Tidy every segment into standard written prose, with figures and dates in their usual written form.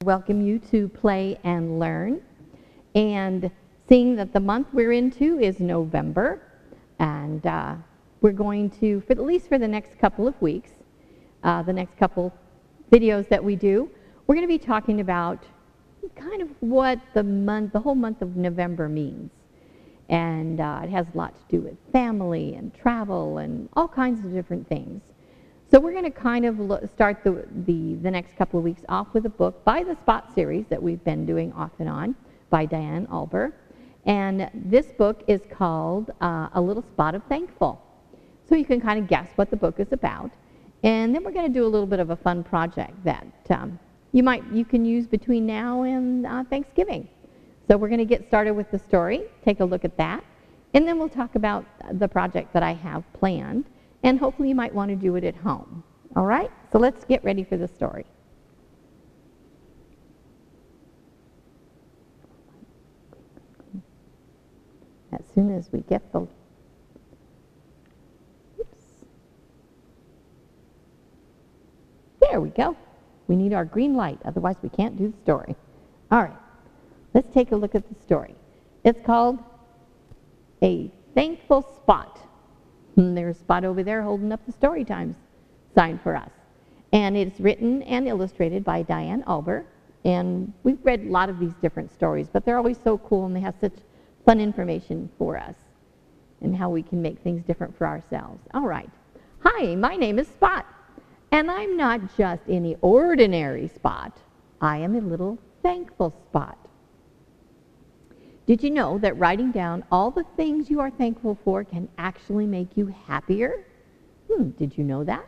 welcome you to Play and Learn. And seeing that the month we're into is November, and we're going to, at least for the next couple of weeks, the next couple videos that we do, we're going to be talking about kind of what the whole month of November means. And it has a lot to do with family and travel and all kinds of different things. So we're going to kind of start the next couple of weeks off with a book by the Spot series that we've been doing off and on by Diane Alber. And this book is called A Little Spot of Thankful. So you can kind of guess what the book is about. And then we're going to do a little bit of a fun project that you can use between now and Thanksgiving. So we're going to get started with the story, take a look at that, and then we'll talk about the project that I have planned, and hopefully you might want to do it at home. All right? So let's get ready for the story. As soon as we get the... Oops. There we go. We need our green light, otherwise we can't do the story. All right. Let's take a look at the story. It's called A Thankful Spot. There's a Spot over there holding up the story times sign for us. And it's written and illustrated by Diane Alber. And we've read a lot of these different stories, but they're always so cool and they have such fun information for us and how we can make things different for ourselves. All right. Hi, my name is Spot. And I'm not just any ordinary Spot. I am a little thankful Spot. Did you know that writing down all the things you are thankful for can actually make you happier? Did you know that?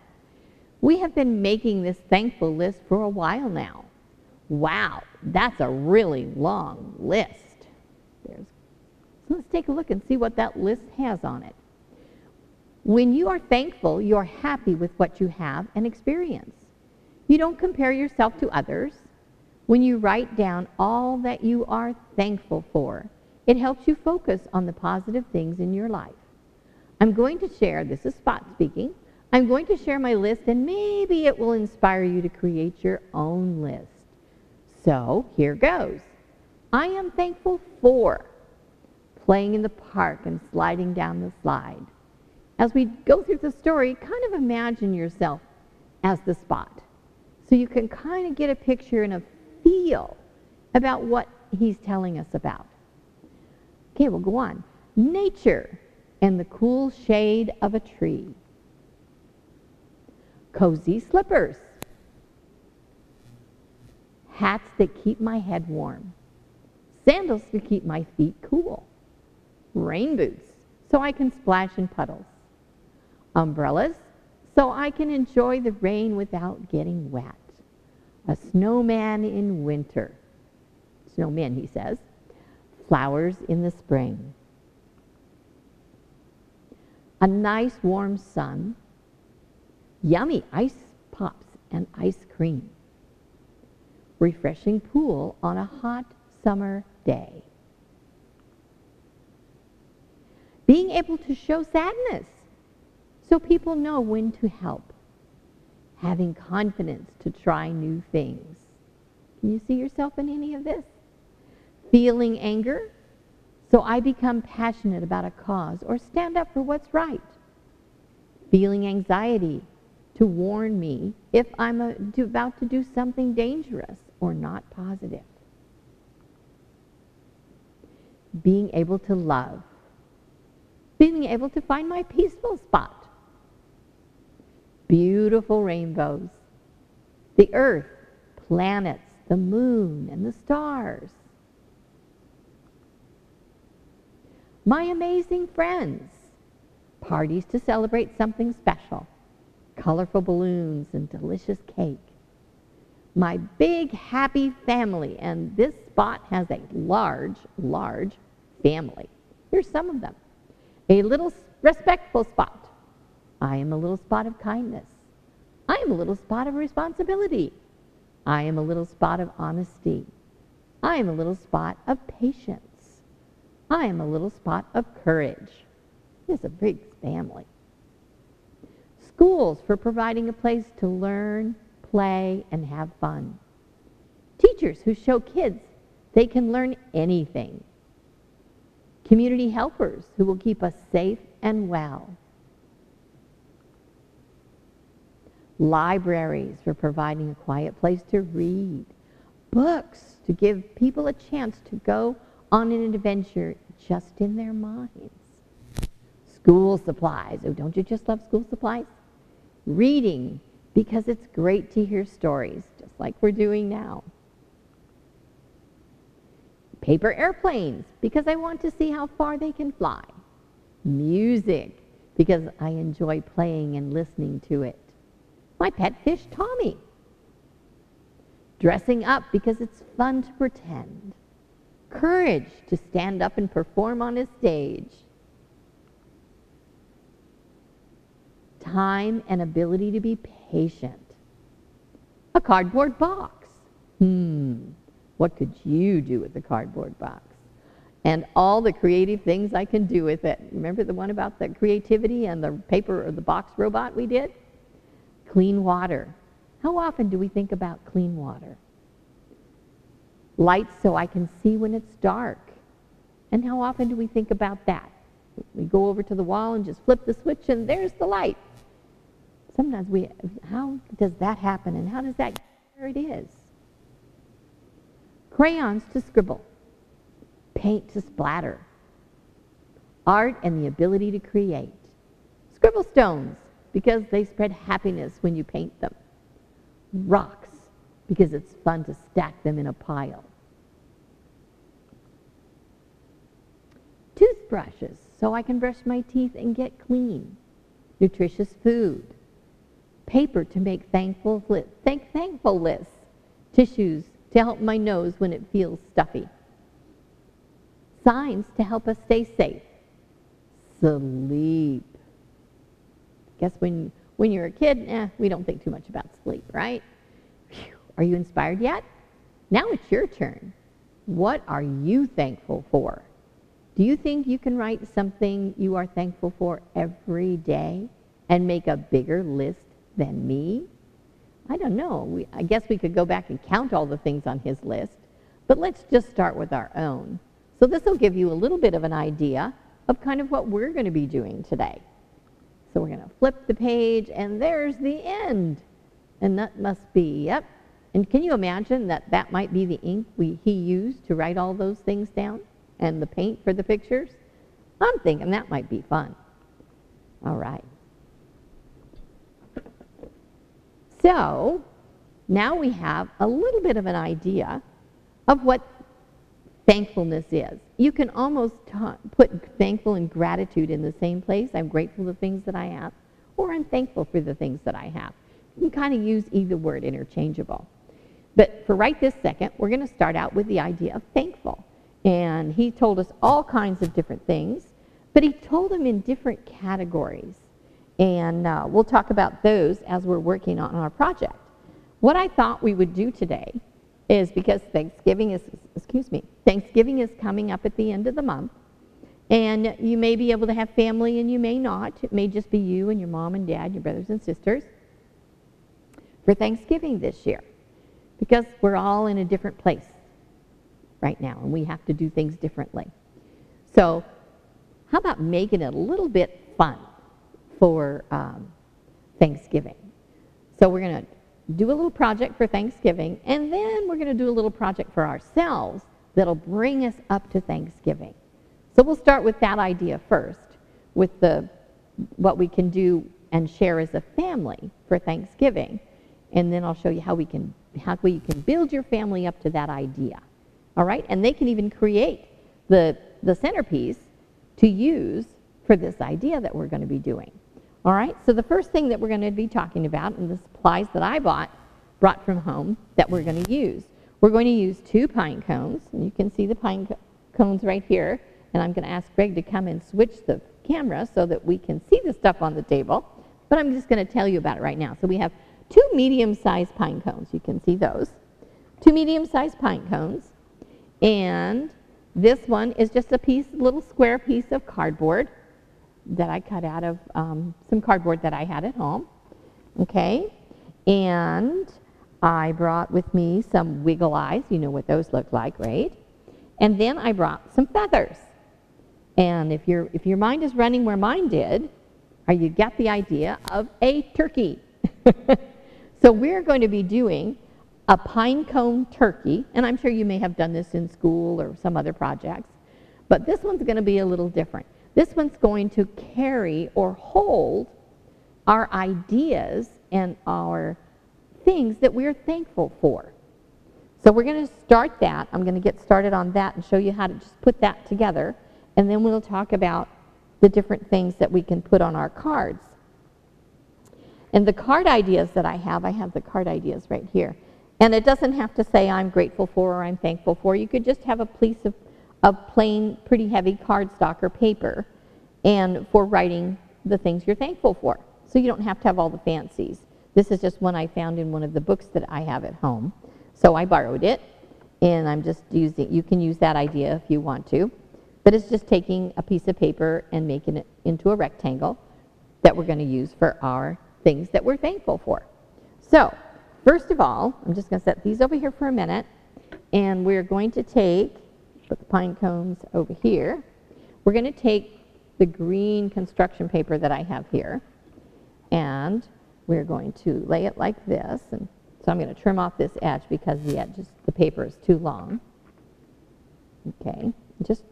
We have been making this thankful list for a while now. Wow, that's a really long list. So let's take a look and see what that list has on it. When you are thankful, you're happy with what you have and experience. You don't compare yourself to others. When you write down all that you are thankful for, it helps you focus on the positive things in your life. I'm going to share, this is Spot speaking, I'm going to share my list and maybe it will inspire you to create your own list. So here goes. I am thankful for playing in the park and sliding down the slide. As we go through the story, kind of imagine yourself as the Spot. So you can kind of get a picture and a feel about what he's telling us about. Okay, we'll go on. Nature and the cool shade of a tree. Cozy slippers. Hats that keep my head warm. Sandals to keep my feet cool. Rain boots so I can splash in puddles. Umbrellas so I can enjoy the rain without getting wet. A snowman in winter. Snowmen, he says. Flowers in the spring. A nice warm sun. Yummy ice pops and ice cream. Refreshing pool on a hot summer day. Being able to show sadness so people know when to help. Having confidence to try new things. Can you see yourself in any of this? Feeling anger, so I become passionate about a cause or stand up for what's right. Feeling anxiety, to warn me if I'm about to do something dangerous or not positive. Being able to love. Being able to find my peaceful spot. Beautiful rainbows, the earth, planets, the moon, and the stars. My amazing friends, parties to celebrate something special, colorful balloons and delicious cake. My big happy family, and this Spot has a large, large family. Here's some of them. A little respectful Spot. I am a little Spot of kindness. I am a little Spot of responsibility. I am a little Spot of honesty. I am a little Spot of patience. I am a little Spot of courage. It's a big family. Schools for providing a place to learn, play, and have fun. Teachers who show kids they can learn anything. Community helpers who will keep us safe and well. Libraries for providing a quiet place to read. Books to give people a chance to go on an adventure just in their minds. School supplies. Oh, don't you just love school supplies? Reading, because it's great to hear stories, just like we're doing now. Paper airplanes, because I want to see how far they can fly. Music, because I enjoy playing and listening to it. My pet fish, Tommy. Dressing up, because it's fun to pretend. Courage to stand up and perform on a stage. Time and ability to be patient. A cardboard box. What could you do with a cardboard box? And all the creative things I can do with it. Remember the one about the creativity and the paper or the box robot we did? Clean water. How often do we think about clean water? Lights so I can see when it's dark. And how often do we think about that? We go over to the wall and just flip the switch and there's the light. Sometimes how does that happen and how does that get where it is? Crayons to scribble. Paint to splatter. Art and the ability to create. Scribble stones, because they spread happiness when you paint them. Rocks, because it's fun to stack them in a pile. Toothbrushes, so I can brush my teeth and get clean. Nutritious food. Paper to make thankful lists. Tissues to help my nose when it feels stuffy. Signs to help us stay safe. Sleep. Guess when you're a kid, we don't think too much about sleep, right? Whew. Are you inspired yet? Now it's your turn. What are you thankful for? Do you think you can write something you are thankful for every day and make a bigger list than me? I don't know. I guess we could go back and count all the things on his list, but let's just start with our own. So this will give you a little bit of an idea of kind of what we're going to be doing today. So we're going to flip the page, and there's the end. And that must be, yep. And can you imagine that that might be the ink he used to write all those things down and the paint for the pictures? I'm thinking that might be fun. All right. So now we have a little bit of an idea of what thankfulness is. You can almost put thankful and gratitude in the same place. I'm grateful for the things that I have, or I'm thankful for the things that I have. You can kind of use either word interchangeable. But for right this second, we're going to start out with the idea of thankful. And he told us all kinds of different things, but he told them in different categories. And we'll talk about those as we're working on our project. What I thought we would do today is, because Thanksgiving is coming up at the end of the month, and you may be able to have family and you may not. It may just be you and your mom and dad, your brothers and sisters, for Thanksgiving this year, because we're all in a different place right now and we have to do things differently. So how about making it a little bit fun for Thanksgiving? So we're going to do a little project for Thanksgiving, and then we're going to do a little project for ourselves that'll bring us up to Thanksgiving. So we'll start with that idea first, with what we can do and share as a family for Thanksgiving, and then I'll show you how you can build your family up to that idea. All right, and they can even create the centerpiece to use for this idea that we're going to be doing. All right, so the first thing that we're going to be talking about, and the supplies that I brought from home that we're going to use. We're going to use 2 pine cones, and you can see the pine cones right here, and I'm going to ask Greg to come and switch the camera so that we can see the stuff on the table, but I'm just going to tell you about it right now. So we have 2 medium-sized pine cones. You can see those. 2 medium-sized pine cones, and this one is just a little square piece of cardboard that I cut out of some cardboard that I had at home. Okay, and I brought with me some wiggle eyes. You know what those look like, right? And then I brought some feathers. And if your mind is running where mine did, you get the idea of a turkey. So we're going to be doing a pine cone turkey, and I'm sure you may have done this in school or some other projects, but this one's going to be a little different. This one's going to carry or hold our ideas and our things that we're thankful for. So we're going to start that. I'm going to get started on that and show you how to just put that together, and then we'll talk about the different things that we can put on our cards. And the card ideas that I have the card ideas right here. And it doesn't have to say I'm grateful for or I'm thankful for. You could just have a piece of plain, pretty heavy cardstock or paper and for writing the things you're thankful for. So you don't have to have all the fancies. This is just one I found in one of the books that I have at home. So I borrowed it, and I'm just using, you can use that idea if you want to. But it's just taking a piece of paper and making it into a rectangle that we're going to use for our things that we're thankful for. So, first of all, I'm just going to set these over here for a minute, and we're going to put the pine cones over here. We're going to take the green construction paper that I have here, and we're going to lay it like this. And so I'm going to trim off this edge because the paper is too long. Okay, just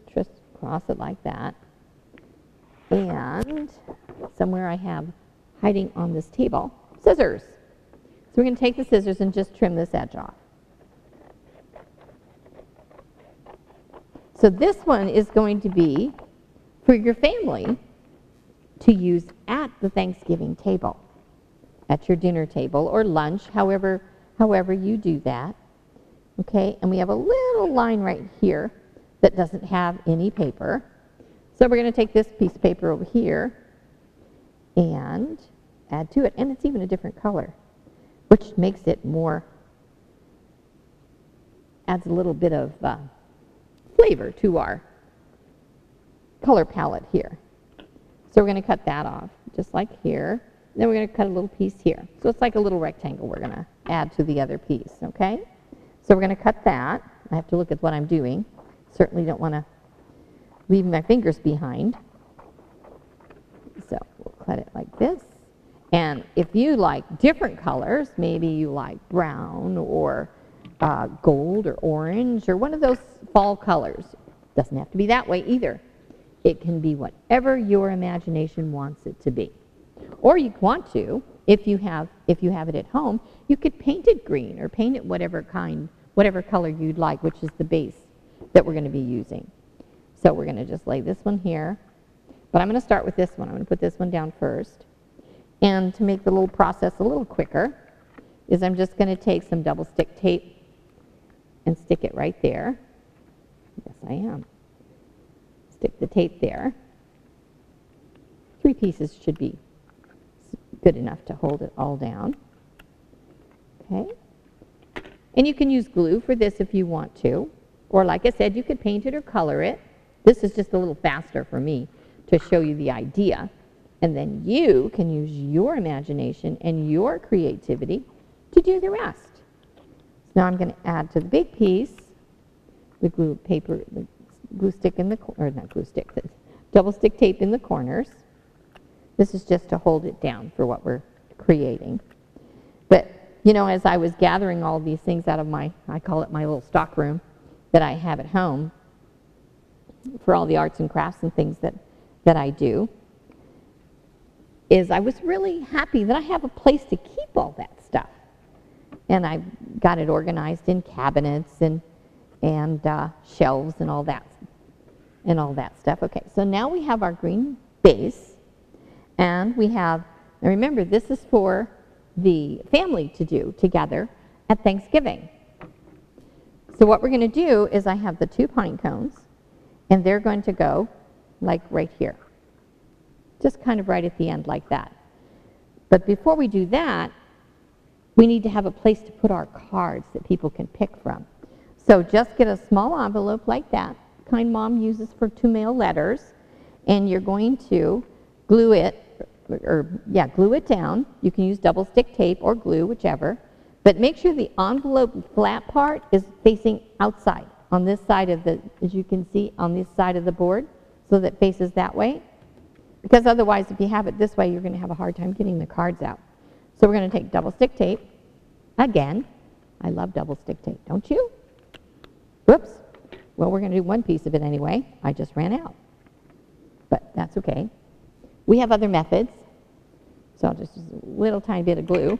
cross it like that. And somewhere I have hiding on this table, scissors. So we're going to take the scissors and just trim this edge off. So this one is going to be for your family to use at the Thanksgiving table, at your dinner table or lunch, however you do that. Okay, and we have a little line right here that doesn't have any paper. So we're going to take this piece of paper over here and add to it. And it's even a different color, which makes it adds a little bit of flavor to our color palette here. So we're going to cut that off, just like here. Then we're going to cut a little piece here. So it's like a little rectangle we're going to add to the other piece, okay? So we're going to cut that. I have to look at what I'm doing. Certainly don't want to leave my fingers behind. So we'll cut it like this. And if you like different colors, maybe you like brown or gold or orange or one of those fall colors. Doesn't have to be that way either. It can be whatever your imagination wants it to be. Or you want to, if you have it at home, you could paint it green or paint it whatever color you'd like, which is the base that we're going to be using. So we're going to just lay this one here. But I'm going to start with this one. I'm going to put this one down first. And to make the little process a little quicker is I'm just going to take some double stick tape and stick it right there. Yes, I am. Stick the tape there. 3 pieces should be good enough to hold it all down. Okay. And you can use glue for this if you want to. Or like I said, you could paint it or color it. This is just a little faster for me to show you the idea. And then you can use your imagination and your creativity to do the rest. So now I'm going to add to the big piece the glue stick in the, or not glue stick, the double stick tape in the corners. This is just to hold it down for what we're creating. But, you know, as I was gathering all these things out of I call it my little stock room that I have at home for all the arts and crafts and things that I do, is I was really happy that I have a place to keep all that stuff. And I got it organized in cabinets and shelves and all that stuff. Okay, so now we have our green base, and we have, and remember, this is for the family to do together at Thanksgiving. So what we're going to do is I have the 2 pine cones, and they're going to go like right here. Just kind of right at the end like that. But before we do that, we need to have a place to put our cards that people can pick from. So just get a small envelope like that, kind Mom uses for to mail letters, and you're going to glue it, glue it down. You can use double stick tape or glue, whichever. But make sure the envelope flat part is facing outside on this side of the, as you can see, on this side of the board, so that it faces that way. Because otherwise, if you have it this way, you're going to have a hard time getting the cards out. So we're going to take double stick tape. Again, I love double stick tape, don't you? Whoops. Well, we're going to do one piece of it anyway. I just ran out. But that's okay. We have other methods. So I'll just use a little tiny bit of glue.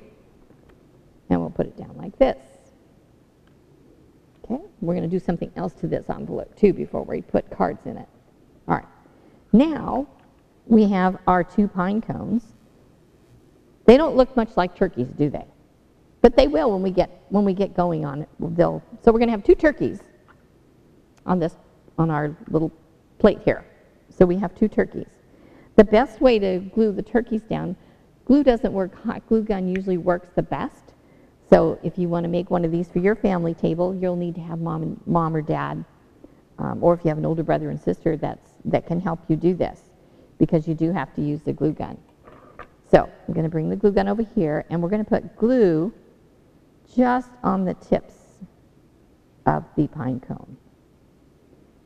And we'll put it down like this. Okay, we're going to do something else to this envelope too before we put cards in it. All right, now we have our 2 pine cones. They don't look much like turkeys, do they? But they will when we get going on it. So we're going to have 2 turkeys on our little plate here. So we have 2 turkeys. The best way to glue the turkeys down, glue doesn't work hot. Glue gun usually works the best. So if you want to make one of these for your family table, you'll need to have mom or dad, or if you have an older brother and sister that can help you do this, because you do have to use the glue gun. So I'm going to bring the glue gun over here, and we're going to put glue just on the tips of the pine cone.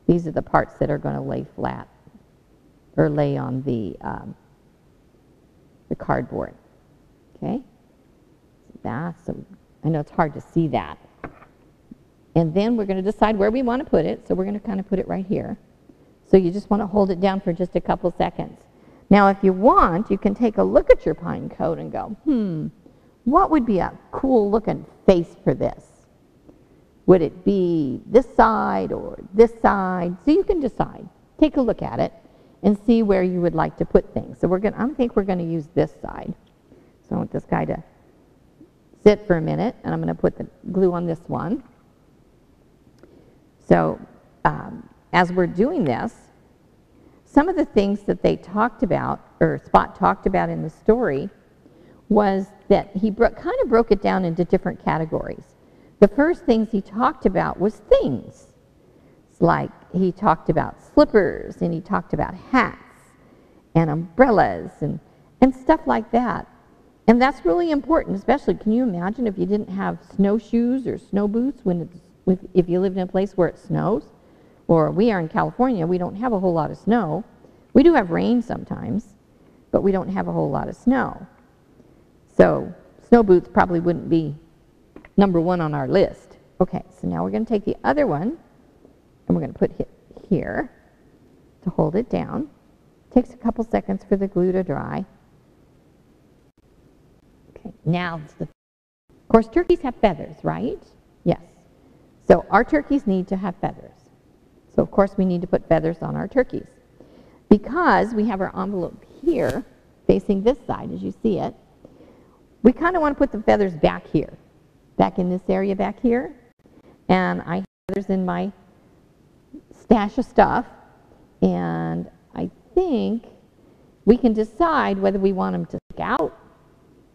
These are the parts that are going to lay flat or lay on the cardboard. Okay. I know it's hard to see that. And then we're going to decide where we want to put it. So we're going to kind of put it right here. So you just want to hold it down for just a couple seconds. Now, if you want, you can take a look at your pine cone and go, what would be a cool looking face for this? Would it be this side or this side? So you can decide. Take a look at it and see where you would like to put things. So I think we're going to use this side. So I want this guy to sit for a minute, and I'm going to put the glue on this one. So as we're doing this, some of the things that they talked about, or Spot talked about in the story, was that he kind of broke it down into different categories. The first things he talked about was things. It's like he talked about slippers, and he talked about hats, and umbrellas, and stuff like that. And that's really important, especially, can you imagine if you didn't have snowshoes or snow boots if you lived in a place where it snows? Or we are in California, we don't have a whole lot of snow. We do have rain sometimes, but we don't have a whole lot of snow. So snow boots probably wouldn't be #1 on our list. Okay, so now we're going to take the other one, and we're going to put it here to hold it down. Takes a couple seconds for the glue to dry. Okay, now, of course, turkeys have feathers, right? Yes. So our turkeys need to have feathers. So, of course, we need to put feathers on our turkeys. Because we have our envelope here, facing this side, as you see it, we kind of want to put the feathers back here, back in this area back here. And I have feathers in my stash of stuff, and I think we can decide whether we want them to stick out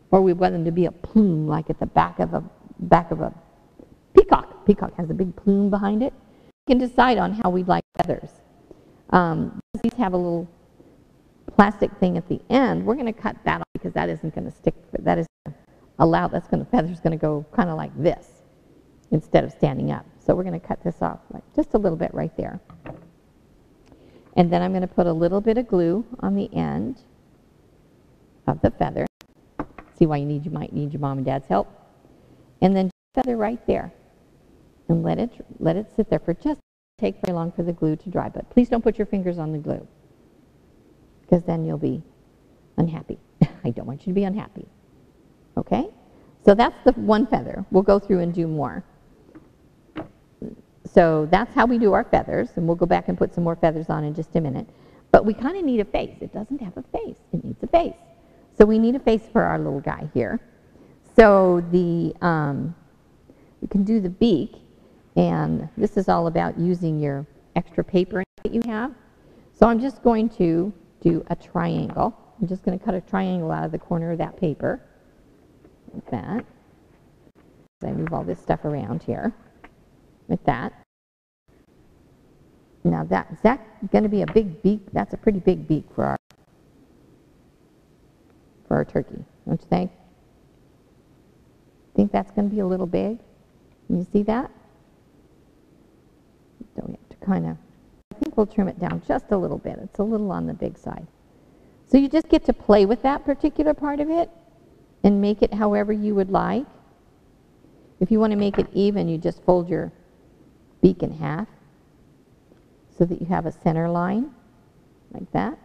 or we want them to be a plume, like at the back of a peacock. Peacock has a big plume behind it. We can decide on how we'd like feathers. These have a little plastic thing at the end. We're going to cut that off because that isn't going to stick. That is allowed. Feather's going to go kind of like this instead of standing up. So we're going to cut this off like just a little bit right there. And then I'm going to put a little bit of glue on the end of the feather. See why you might need your mom and dad's help. And then feather right there. And let it sit there for just take very long for the glue to dry. But please don't put your fingers on the glue, because then you'll be unhappy. I don't want you to be unhappy. Okay? So that's the one feather. We'll go through and do more. So that's how we do our feathers, and we'll go back and put some more feathers on in just a minute. But we kind of need a face. It doesn't have a face. It needs a face. So we need a face for our little guy here. So we can do the beak, and this is all about using your extra paper that you have. So I'm just going to do a triangle. I'm just going to cut a triangle out of the corner of that paper, like that. So I move all this stuff around here, like that. Now is that going to be a big beak? That's a pretty big beak for our turkey, don't you think? think that's going to be a little big? Can you see that? So we have to kind of, I think we'll trim it down just a little bit. It's a little on the big side. So you just get to play with that particular part of it and make it however you would like. If you want to make it even, you just fold your beak in half so that you have a center line, like that.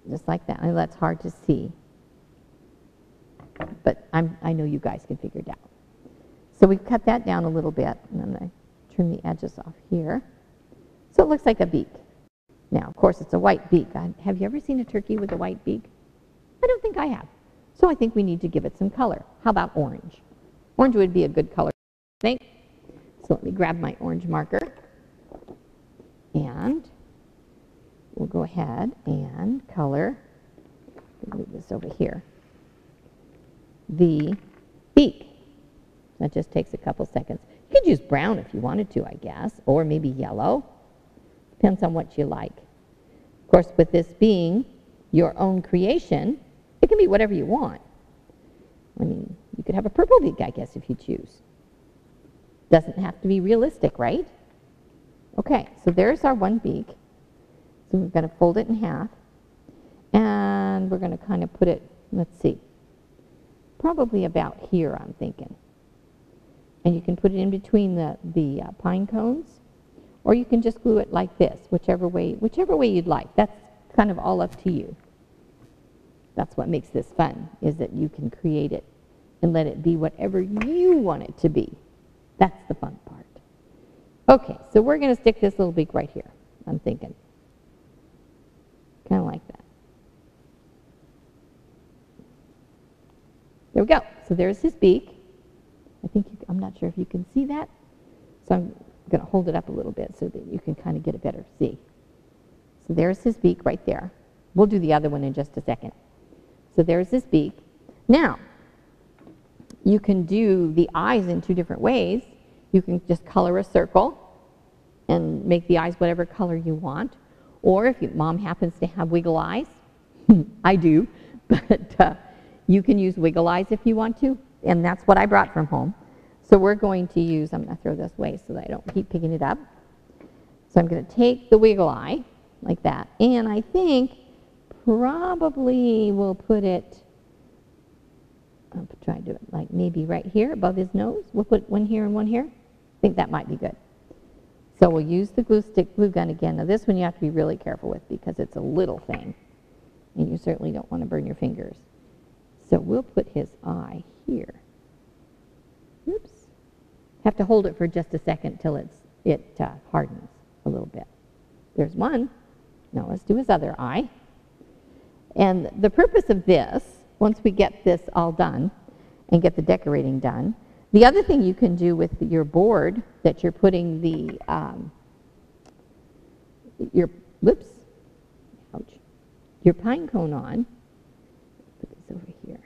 Just like that. I know that's hard to see, but I know you guys can figure it out. So we've cut that down a little bit, and I'm going to trim the edges off here. So it looks like a beak. Now, of course, it's a white beak. Have you ever seen a turkey with a white beak? I don't think I have. So I think we need to give it some color. How about orange? Orange would be a good color, I think. So let me grab my orange marker, and we'll go ahead and color, move this over here, the beak. That just takes a couple seconds. You could use brown if you wanted to, I guess, or maybe yellow. Depends on what you like. Of course, with this being your own creation, it can be whatever you want. I mean, you could have a purple beak, I guess, if you choose. Doesn't have to be realistic, right? Okay, so there's our one beak. So we're going to fold it in half, and we're going to kind of put it, let's see, probably about here, I'm thinking. And you can put it in between the pine cones, or you can just glue it like this, whichever way you'd like. That's kind of all up to you. That's what makes this fun, is that you can create it and let it be whatever you want it to be. That's the fun part. Okay, so we're going to stick this little beak right here, I'm thinking. Kind of like that. There we go. So there's his beak. I'm not sure if you can see that. So I'm going to hold it up a little bit so that you can kind of get a better see. So there's his beak right there. We'll do the other one in just a second. So there's his beak. Now, you can do the eyes in two different ways. You can just color a circle and make the eyes whatever color you want. Or if your mom happens to have wiggle eyes, I do, but you can use wiggle eyes if you want to, and that's what I brought from home. So we're going to use, I'm going to throw this away so that I don't keep picking it up. So I'm going to take the wiggle eye like that, and I think probably we'll put it, I'll try to do it like maybe right here above his nose. We'll put one here and one here. I think that might be good. So we'll use the glue gun again. Now this one you have to be really careful with because it's a little thing, and you certainly don't want to burn your fingers. So we'll put his eye here. Oops. Have to hold it for just a second till it hardens a little bit. There's one. Now let's do his other eye. And the purpose of this, once we get this all done and get the decorating done, the other thing you can do with your board that you're putting the, your pine cone on, put this over here.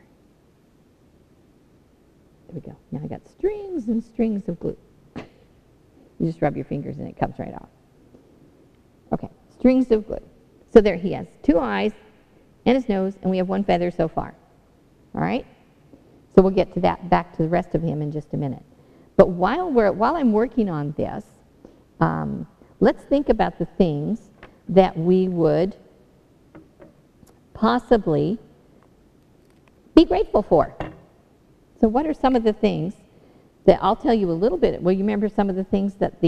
There we go. Now I got strings and strings of glue. You just rub your fingers and it comes right off. Okay, strings of glue. So there he has two eyes and his nose, and we have one feather so far. All right? So we'll get to that, back to the rest of him in just a minute. But while I'm working on this, let's think about the things that we would possibly be grateful for. So what are some of the things that I'll tell you a little bit? Well, you remember some of the things that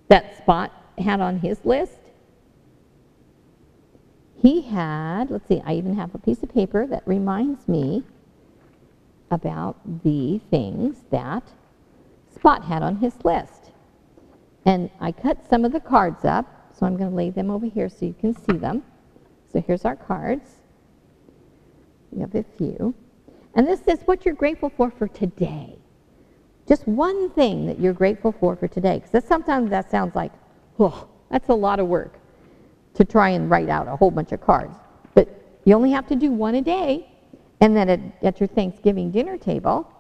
that Spot had on his list? He had, let's see, I even have a piece of paper that reminds me about the things that Spot had on his list. And I cut some of the cards up, so I'm going to lay them over here so you can see them. So here's our cards. We have a few. And this is what you're grateful for today. Just one thing that you're grateful for today. Because sometimes that sounds like, oh, that's a lot of work to try and write out a whole bunch of cards. But you only have to do one a day. And then at your Thanksgiving dinner table,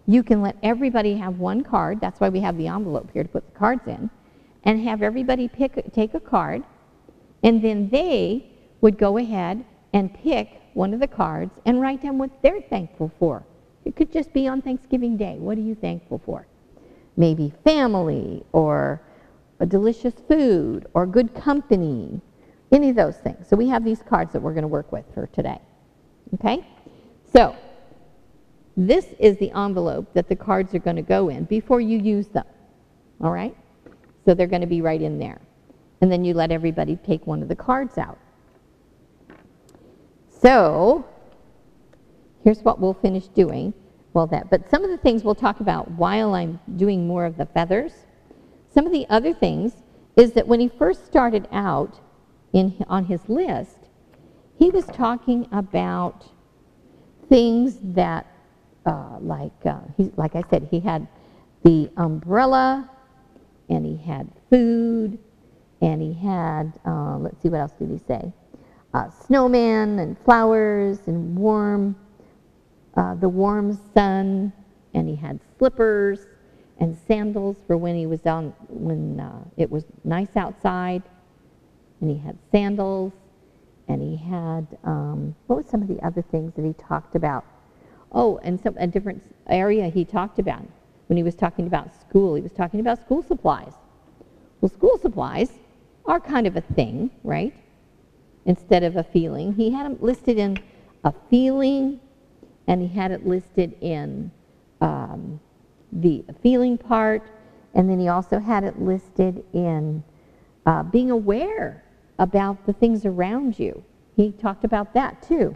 you can let everybody have one card. That's why we have the envelope here to put the cards in. And have everybody take a card. And then they would go ahead and pick one of the cards and write down what they're thankful for. It could just be on Thanksgiving Day. What are you thankful for? Maybe family or a delicious food or good company, any of those things. So we have these cards that we're going to work with for today. Okay? So this is the envelope that the cards are going to go in before you use them. All right? So they're going to be right in there. And then you let everybody take one of the cards out. So here's what we'll finish doing. But some of the things we'll talk about while I'm doing more of the feathers. Some of the other things is that when he first started out on his list, he was talking about things that, like I said, he had the umbrella, and he had food, and he had, let's see, what else did he say? Snowman and flowers and the warm sun, and he had slippers and sandals for when he was it was nice outside, and he had sandals, and he had, what was some of the other things that he talked about? Oh, and a different area he talked about when he was talking about school. He was talking about school supplies. Well, school supplies are kind of a thing, right? Instead of a feeling. He had them listed in a feeling, and he had it listed in the feeling part, and then he also had it listed in being aware about the things around you. He talked about that too,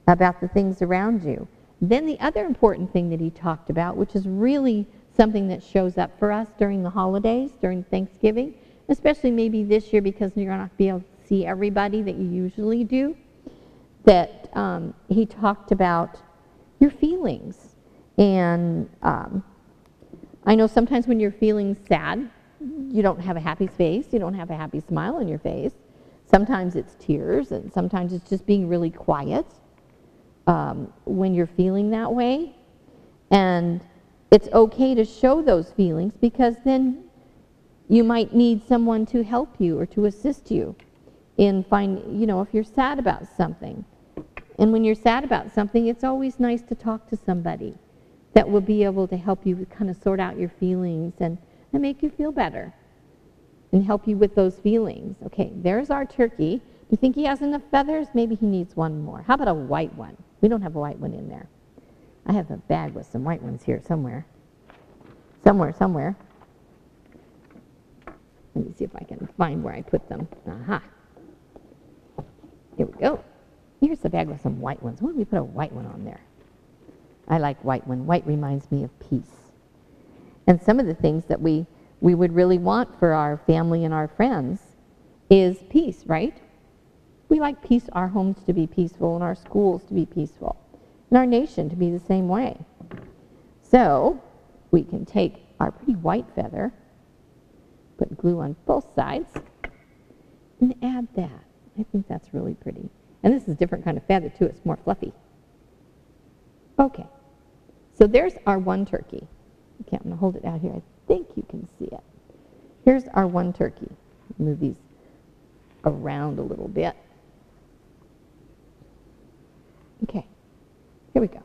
about the things around you. Then the other important thing that he talked about, which is really something that shows up for us during the holidays, during Thanksgiving, especially maybe this year because you're not going to be able to see everybody that you usually do, that he talked about your feelings. And I know sometimes when you're feeling sad, you don't have a happy face, you don't have a happy smile on your face. Sometimes it's tears, and sometimes it's just being really quiet when you're feeling that way. And it's okay to show those feelings, because then you might need someone to help you or to assist you in if you're sad about something. And when you're sad about something, it's always nice to talk to somebody that will be able to help you kind of sort out your feelings and make you feel better and help you with those feelings. Okay, there's our turkey. Do you think he has enough feathers? Maybe he needs one more. How about a white one? We don't have a white one in there. I have a bag with some white ones here somewhere. Somewhere. Let me see if I can find where I put them. Aha. Here we go. Here's the bag with some white ones. Why don't we put a white one on there? I like white one. White reminds me of peace. And some of the things that we would really want for our family and our friends is peace, right? We like peace, our homes to be peaceful, and our schools to be peaceful, and our nation to be the same way. So we can take our pretty white feather, put glue on both sides, and add that. I think that's really pretty. And this is a different kind of feather too. It's more fluffy. Okay. So there's our one turkey. Okay, I'm going to hold it out here. I think you can see it. Here's our one turkey. Move these around a little bit. Okay, here we go.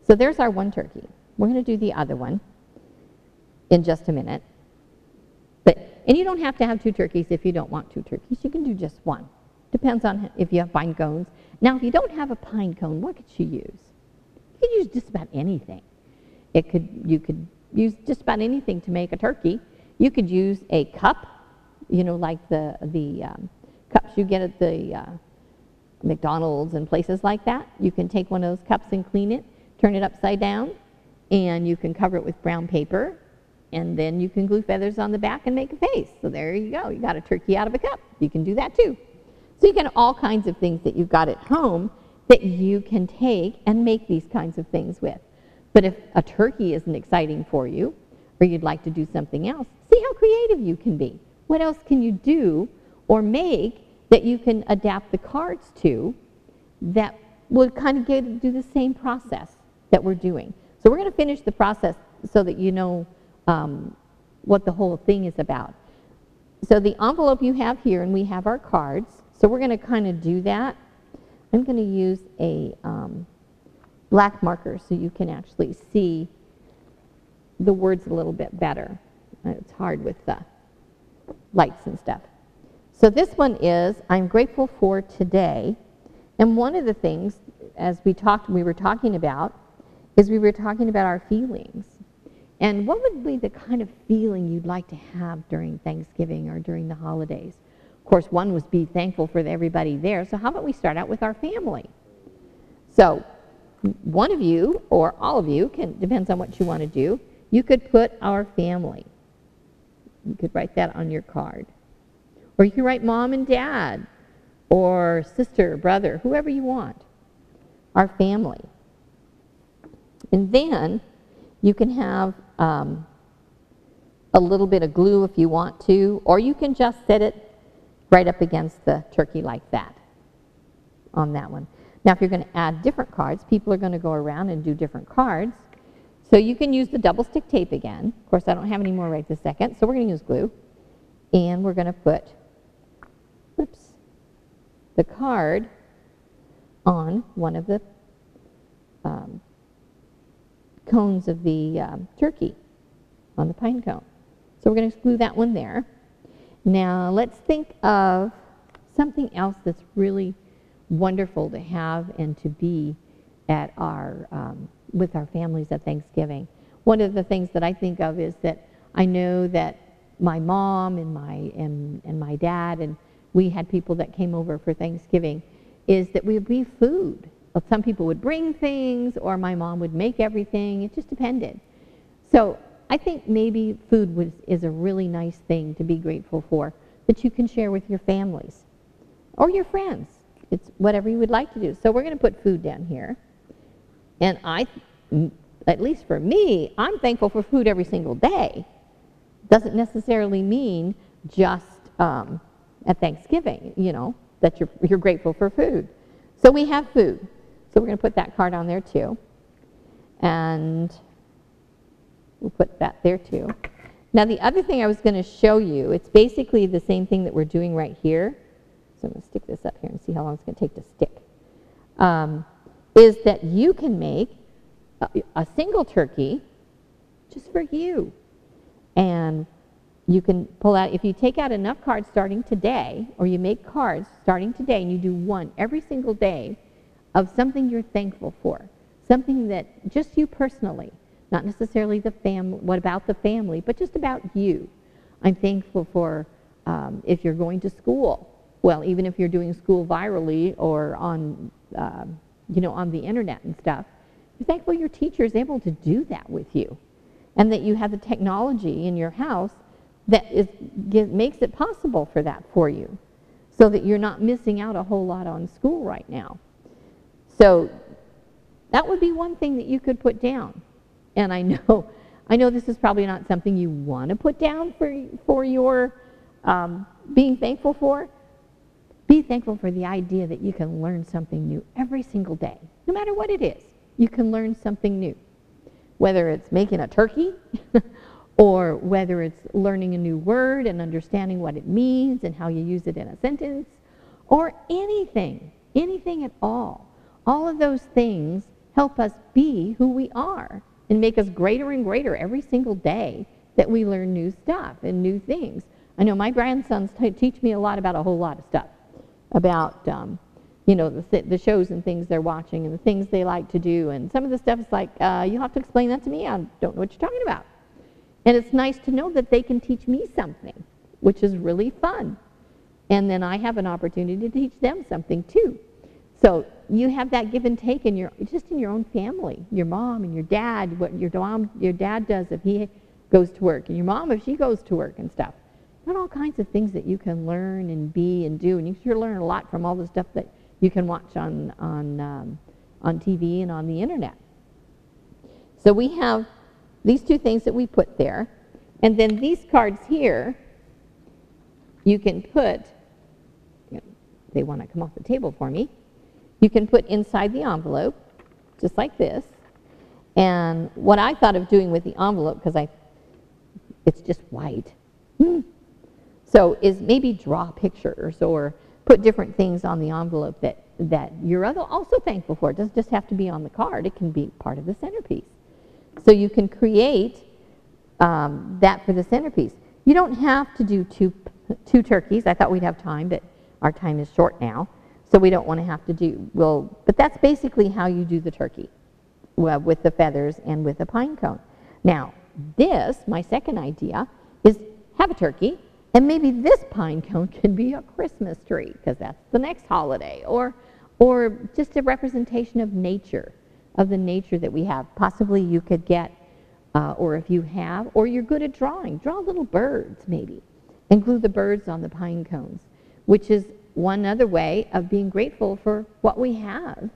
So there's our one turkey. We're going to do the other one in just a minute. And you don't have to have two turkeys if you don't want two turkeys. You can do just one. Depends on if you have pine cones. Now, if you don't have a pine cone, what could you use? You could use just about anything. You could use just about anything to make a turkey. You could use a cup, like the cups you get at the McDonald's and places like that. You can take one of those cups and clean it, turn it upside down, and you can cover it with brown paper, and then you can glue feathers on the back and make a face. So there you go. You got a turkey out of a cup. You can do that too. So you can all kinds of things that you've got at home that you can take and make these kinds of things with. But if a turkey isn't exciting for you, or you'd like to do something else, see how creative you can be. What else can you do or make that you can adapt the cards to that will kind of do the same process that we're doing? So we're going to finish the process so that you know what the whole thing is about. So the envelope you have here, and we have our cards. So we're going to kind of do that. I'm going to use a black marker so you can actually see the words a little bit better. It's hard with the lights and stuff. So this one is, I'm grateful for today. And one of the things, as we were talking about, is we were talking about our feelings. And what would be the kind of feeling you'd like to have during Thanksgiving or during the holidays? Of course, one was be thankful for everybody there. So how about we start out with our family? So one of you, or all of you, depends on what you want to do, you could put our family. You could write that on your card. Or you can write mom and dad, or sister, brother, whoever you want. Our family. And then you can have a little bit of glue if you want to, or you can just set it right up against the turkey like that on that one. Now if you're going to add different cards, people are going to go around and do different cards. So you can use the double stick tape again. Of course, I don't have any more right this second, so we're going to use glue. And we're going to put, the card on one of the cones of the turkey, on the pine cone. So we're going to glue that one there. Now let's think of something else that's really wonderful to have and to be at our with our families at Thanksgiving. One of the things that I think of is that I know that my mom and my dad, and we had people that came over for Thanksgiving, is that we would be food. Some people would bring things, or my mom would make everything. It just depended. So I think maybe food is a really nice thing to be grateful for, that you can share with your families or your friends. It's whatever you would like to do. So we're going to put food down here. And at least for me, I'm thankful for food every single day. Doesn't necessarily mean just at Thanksgiving, you know, that you're grateful for food. So we have food. So we're going to put that card on there too. And we'll put that there too. Now the other thing I was going to show you, it's basically the same thing that we're doing right here. So I'm going to stick this up here and see how long it's going to take to stick. Is that you can make a single turkey just for you. And you can pull out, if you take out enough cards starting today, or you make cards starting today and you do one every single day of something you're thankful for, something that just you personally, not necessarily the family, what about the family, but just about you. I'm thankful for if you're going to school. Well, even if you're doing school virally or on, on the internet and stuff, you're thankful your teacher is able to do that with you, and that you have the technology in your house that makes it possible for that for you, so that you're not missing out a whole lot on school right now. So that would be one thing that you could put down. And I know this is probably not something you want to put down for your being thankful for. Be thankful for the idea that you can learn something new every single day. No matter what it is, you can learn something new. Whether it's making a turkey, or whether it's learning a new word and understanding what it means and how you use it in a sentence, or anything at all. All of those things help us be who we are and make us greater and greater every single day that we learn new stuff and new things. I know my grandsons teach me a lot about a whole lot of stuff, about the shows and things they're watching and the things they like to do, and some of the stuff is like, you'll have to explain that to me, I don't know what you're talking about. And it's nice to know that they can teach me something, which is really fun. And then I have an opportunity to teach them something too. So you have that give and take just in your own family, your mom and your dad, what your dad does if he goes to work, and your mom if she goes to work and stuff. There are all kinds of things that you can learn and be and do, and you sure learn a lot from all the stuff that you can watch on TV and on the internet. So we have these two things that we put there, and then these cards here, you can put, they want to come off the table for me, you can put inside the envelope, just like this. And what I thought of doing with the envelope, because it's just white, so is maybe draw pictures or put different things on the envelope that that you're also thankful for. It doesn't just have to be on the card. It can be part of the centerpiece. So you can create that for the centerpiece. You don't have to do two turkeys. I thought we'd have time, but our time is short now. So we don't want to have to do, but that's basically how you do the turkey, with the feathers and with a pine cone. Now, my second idea, is have a turkey, and maybe this pine cone can be a Christmas tree, because that's the next holiday, or just a representation of nature, of the nature that we have. Possibly you could get, or if you have, or you're good at drawing, draw little birds maybe, and glue the birds on the pine cones, which is one other way of being grateful for what we have.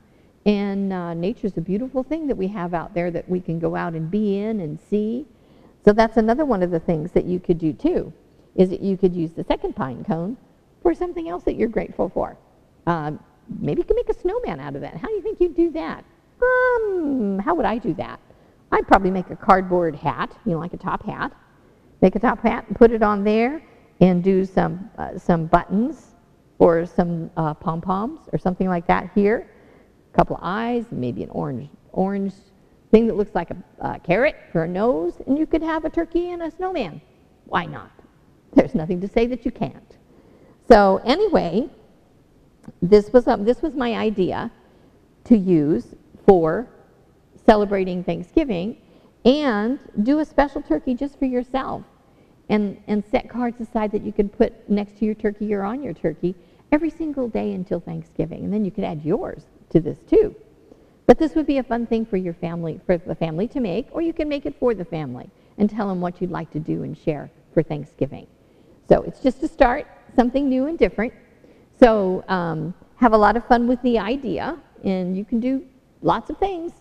And nature's a beautiful thing that we have out there that we can go out and be in and see. So that's another one of the things that you could do too, is that you could use the second pine cone for something else that you're grateful for. Maybe you can make a snowman out of that. How do you think you'd do that? How would I do that? I'd probably make a cardboard hat, like a top hat. Make a top hat and put it on there, and do some buttons or some pom-poms or something like that here. A couple of eyes, maybe an orange thing that looks like a carrot for a nose, and you could have a turkey and a snowman. Why not? There's nothing to say that you can't. So anyway, this was my idea to use for celebrating Thanksgiving, and do a special turkey just for yourself, and set cards aside that you can put next to your turkey or on your turkey every single day until Thanksgiving, and then you could add yours to this too. But this would be a fun thing for your family, for the family to make, or you can make it for the family and tell them what you'd like to do and share for Thanksgiving. So it's just to start something new and different. So have a lot of fun with the idea, and you can do lots of things.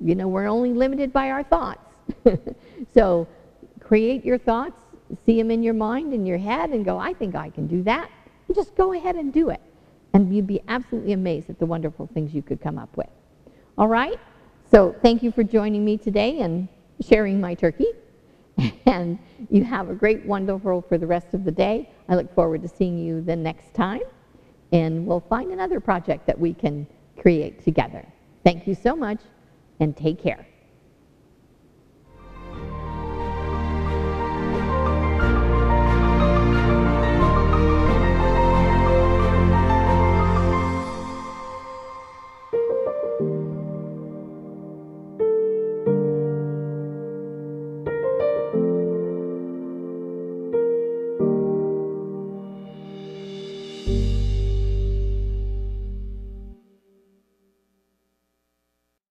We're only limited by our thoughts. So create your thoughts, see them in your mind, in your head, and go, I think I can do that. And just go ahead and do it. And you'd be absolutely amazed at the wonderful things you could come up with. All right? So thank you for joining me today and sharing my turkey. And you have a great, wonderful for the rest of the day. I look forward to seeing you the next time. And we'll find another project that we can create together. Thank you so much, and take care.